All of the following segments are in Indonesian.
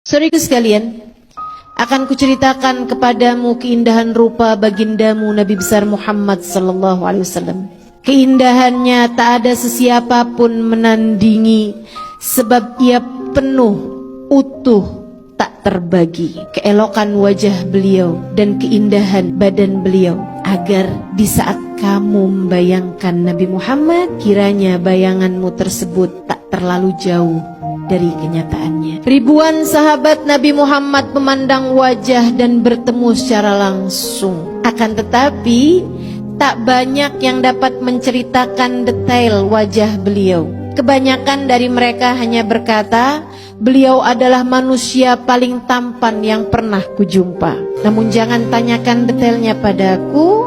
Saudaraku sekalian, akan kuceritakan kepadamu keindahan rupa bagindamu Nabi besar Muhammad sallallahu alaihi wasallam. Keindahannya tak ada sesiapapun menandingi, sebab ia penuh, utuh, tak terbagi. Keelokan wajah beliau dan keindahan badan beliau, agar di saat kamu membayangkan Nabi Muhammad, kiranya bayanganmu tersebut tak terlalu jauh dari kenyataannya. Ribuan sahabat Nabi Muhammad memandang wajah dan bertemu secara langsung. Akan tetapi, tak banyak yang dapat menceritakan detail wajah beliau. Kebanyakan dari mereka hanya berkata, beliau adalah manusia paling tampan yang pernah kujumpa. Namun jangan tanyakan detailnya padaku,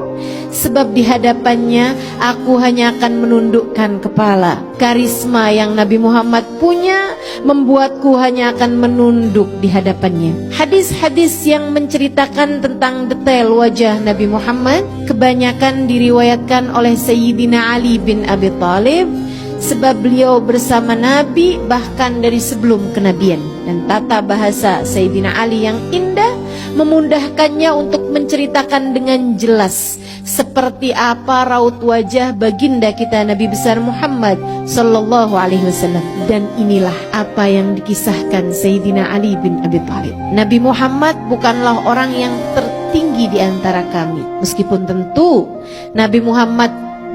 sebab di hadapannya aku hanya akan menundukkan kepala. Karisma yang Nabi Muhammad punya membuatku hanya akan menunduk di hadapannya. Hadis-hadis yang menceritakan tentang detail wajah Nabi Muhammad kebanyakan diriwayatkan oleh Sayyidina Ali bin Abi Thalib, sebab beliau bersama Nabi bahkan dari sebelum kenabian. Dan tata bahasa Sayyidina Ali yang indah memudahkannya untuk menceritakan dengan jelas seperti apa raut wajah baginda kita Nabi besar Muhammad sallallahu alaihi wasallam. Dan inilah apa yang dikisahkan Sayyidina Ali bin Abi Thalib. Nabi Muhammad bukanlah orang yang tertinggi di antara kami, meskipun tentu Nabi Muhammad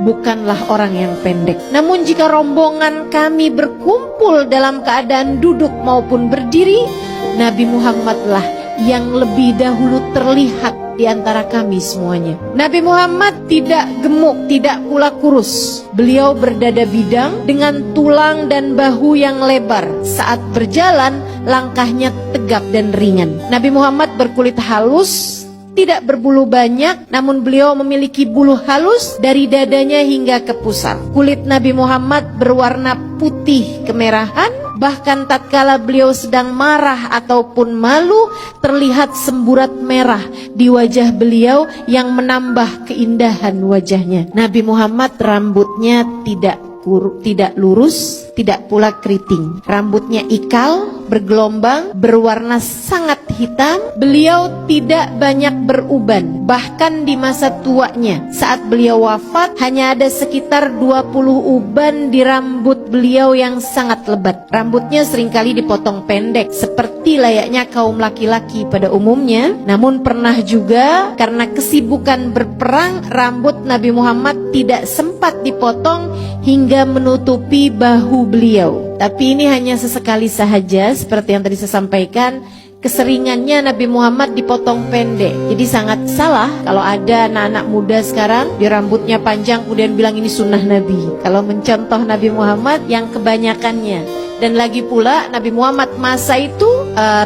bukanlah orang yang pendek. Namun jika rombongan kami berkumpul dalam keadaan duduk maupun berdiri, Nabi Muhammadlah yang lebih dahulu terlihat di antara kami semuanya. Nabi Muhammad tidak gemuk, tidak pula kurus. Beliau berdada bidang dengan tulang dan bahu yang lebar. Saat berjalan, langkahnya tegap dan ringan. Nabi Muhammad berkulit halus, tidak berbulu banyak, namun beliau memiliki bulu halus dari dadanya hingga ke pusar. Kulit Nabi Muhammad berwarna putih kemerahan, bahkan tatkala beliau sedang marah ataupun malu, terlihat semburat merah di wajah beliau yang menambah keindahan wajahnya. Nabi Muhammad rambutnya tidak lurus, tidak pula keriting. Rambutnya ikal, bergelombang, berwarna sangat hitam. Beliau tidak banyak beruban. Bahkan di masa tuanya, saat beliau wafat, hanya ada sekitar 20 uban di rambut beliau yang sangat lebat. Rambutnya seringkali dipotong pendek, seperti layaknya kaum laki-laki pada umumnya. Namun pernah juga karena kesibukan berperang, rambut Nabi Muhammad tidak sempat dipotong hingga menutupi bahu beliau. Tapi ini hanya sesekali sahaja, seperti yang tadi saya sampaikan. Keseringannya Nabi Muhammad dipotong pendek. Jadi sangat salah kalau ada anak-anak muda sekarang di rambutnya panjang kemudian bilang ini sunnah Nabi, kalau mencontoh Nabi Muhammad yang kebanyakannya. Dan lagi pula Nabi Muhammad masa itu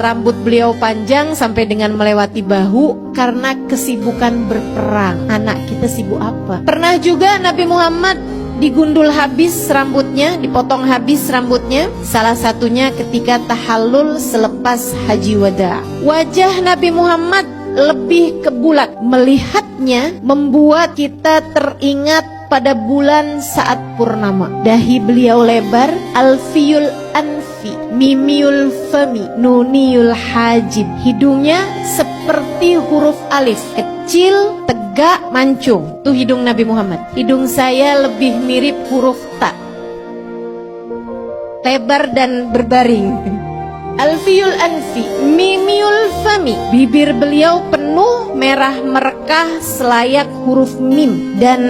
rambut beliau panjang sampai dengan melewati bahu karena kesibukan berperang. Anak kita sibuk apa? Pernah juga Nabi Muhammad digundul habis rambutnya, dipotong habis rambutnya. Salah satunya ketika tahallul selepas haji wada. Wajah Nabi Muhammad lebih ke bulat. Melihatnya membuat kita teringat pada bulan saat purnama. Dahi beliau lebar, alfiyul anfi, mimiul fami, nuniyul hajib. Hidungnya seperti huruf alif, kecil, tegak, mancung. Itu hidung Nabi Muhammad. Hidung saya lebih mirip huruf ta, lebar dan berbaring. Alfiyul anfi, mimiul fami. Bibir beliau penuh, merah merekah selayak huruf mim. Dan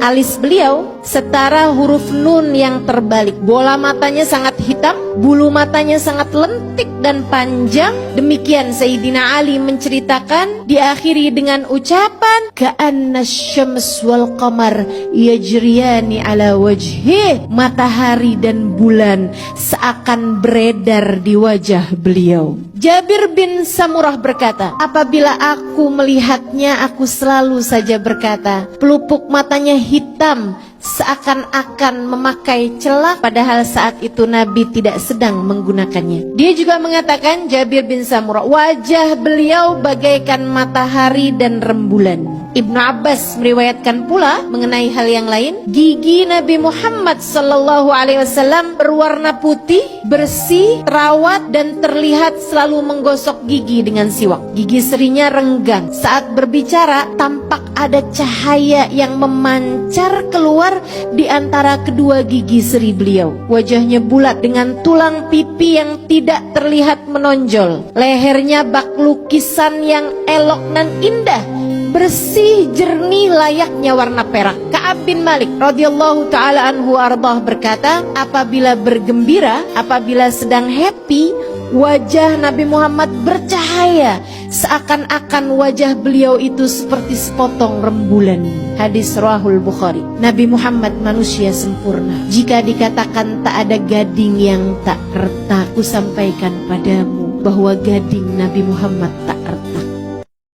alis beliau setara huruf nun yang terbalik. Bola matanya sangat hitam, bulu matanya sangat lentik dan panjang. Demikian Sayyidina Ali menceritakan, diakhiri dengan ucapan ka'anna syams wal qamar yajriyani ala wajhi. Matahari dan bulan seakan beredar di wajah beliau. Jabir bin Samurah berkata, apabila aku melihatnya, aku selalu saja berkata, pelupuk matanya hitam seakan-akan memakai celak, padahal saat itu Nabi tidak sedang menggunakannya. Dia juga mengatakan, Jabir bin Samurah, wajah beliau bagaikan matahari dan rembulan. Ibnu Abbas meriwayatkan pula mengenai hal yang lain, gigi Nabi Muhammad sallallahu alaihi wasallam berwarna putih, bersih, terawat dan terlihat selalu selalu menggosok gigi dengan siwak. Gigi serinya renggang. Saat berbicara tampak ada cahaya yang memancar keluar di antara kedua gigi seri beliau. Wajahnya bulat dengan tulang pipi yang tidak terlihat menonjol. Lehernya bak lukisan yang elok dan indah, bersih jernih layaknya warna perak. Ka'ab bin Malik radhiyallahu taala anhu ardah berkata, apabila bergembira, apabila sedang happy, wajah Nabi Muhammad bercahaya, seakan-akan wajah beliau itu seperti sepotong rembulan. Hadis Rawahul Bukhari. Nabi Muhammad manusia sempurna. Jika dikatakan tak ada gading yang tak retak, ku sampaikan padamu bahwa gading Nabi Muhammad